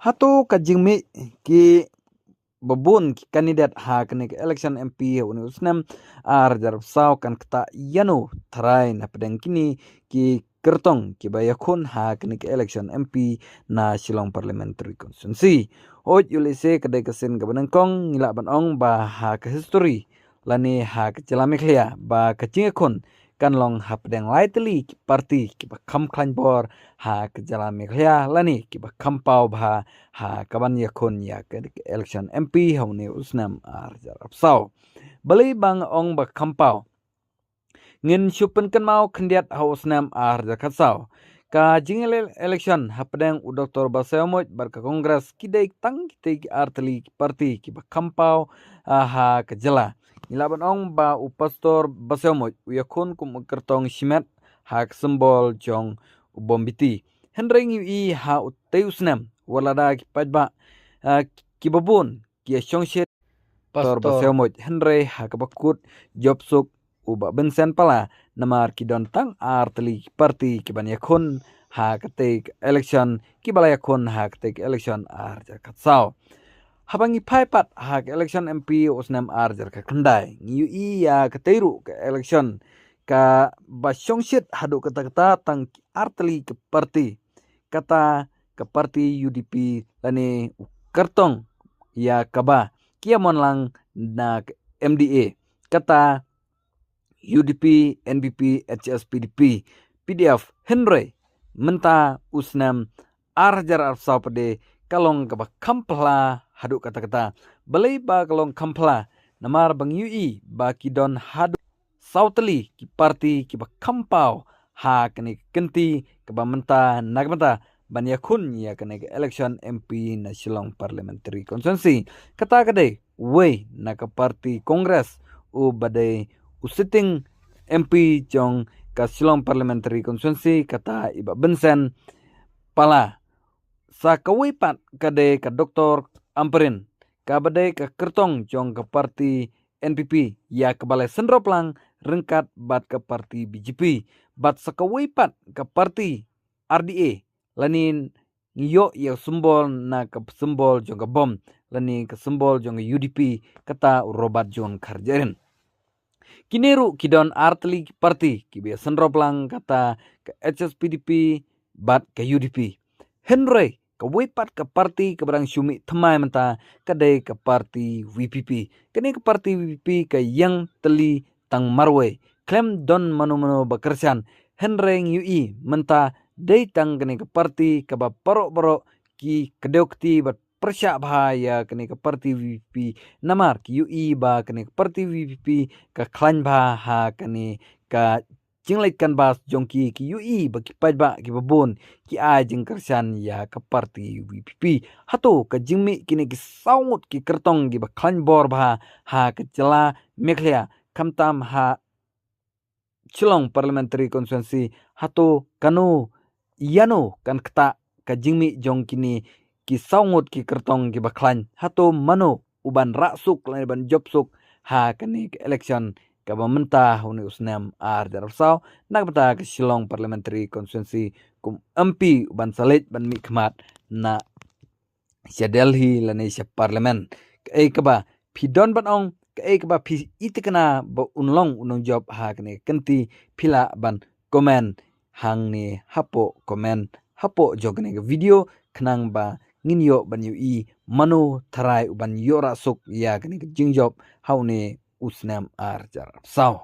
Hatu kajingmi ki babun ki kandidat ha kene ke election MP uni usnam jar saw kan kata yano tharai na pedang kini ki kertong ki bayakun ha kene ke election MP na Shillong Parliamentary Constituency. Oj yulise kedai kesen kabanangkong ngila ban ong ba ha ke history lani ha ke celamik lia ba kecingekun kan long ha pedang lightly ki party ki ba kam klan bor ha ke celamik lia lani ki ba kampau ba ha kaban yakun ya ke election MP hauni usnam jar saw bali bang ong ba kampau ngin syupen kan mau kendiat hausnam jar kasaw ka jingel election hapdeng u Dr. Baseomoj bar ka kongres kidai tang kitai arteli parti ki ba kampau ha ke jela ilaban ong ba u pastor Baseomoj u yakun kum kertong shimet ha ke sembol jong u bombiti hendring i ha u teusnam walada ki pajba ki babun ki shongshit pastor Baseomoj Henry ha ke bakut jobsuk uba bensen pala namar ki don tang arteli parti ki ban yakun ha ketik election ki bala yakun ha ketik election jar katsaw habangi paipat ha ke election MP usnam jar ka kendai ngiu iya keteiru ke election ka basyongshit hadu kata-kata tang arteli ke parti kata ke parti UDP lani kertong ya kaba kia monlang na MDA kata UDP, NBP, HS, PDP, PDF, Henry, menta usnam jar saw pede kalong kaba kampla hadu kata-kata balai ba kalong kampla namar bang UI ba kidon hadu sauteli ki parti ki ba kampau ha kene kenti kaba menta nagmenta ban yakun ya kene election MP na Shillong Parliamentary Constituency kata kade we na ka parti kongres u badai sitting MP jong ka Shillong Parliamentary Constituency kata iba bensen pala sa kawipat kade ka Dr. Amperin ka badai ka kertong jong ka parti NPP ya kebalai sendrop lang rengkat bat ka parti BJP bat sa kawipat ka parti RDA lanin ngiyo ya sembol na ka sembol jong ka bom lani ka sembol jong UDP kata robat jon karjerin kineru kidon arteli parti kibia sendrop lang kata ke HSPDP bat ke UDP Henry ke wipat ke parti ke barang syumi temai menta kadai ke parti WPP kini ke parti WPP ke yang teli tang marwe klaim don manu-manu bekersian Henry UI menta dei tang kini ke parti ke ba porok-porok ki kedeokti bat persyak bahaya kini ke parti WPP namar ki UI ba kini ke parti WPP ke klan bah kini ke jinglaikan bas jongki ki UI ba ki pajba ki babun ki a jing kersan ya ke parti WPP hatu ke jingmi kini ki saungut ki kertong ki ba klan bor bah ha ke jela meklia kamtam ha Shillong Parliamentary Constituency hatu kanu yano kan keta ke jingmi jong kini ki saungut ki kertong ki baklan hatu mano uban raksuk lan ban jobsuk ha kani ke election ka bamenta uni usnam jar saw nak beta ke Shillong Parliamentary Constituency kum MP uban salit ban mi khmat na sia Delhi lan sia parlimen ke kaba pidon ban ong ke kaba pi itikna ba unlong unong job ha kani kenti pila ban komen hang ni hapo komen hapo jogni video kenang ba nginyo ban UI manu tharai uban yora suk ya kini jingjop haune usnam jar saw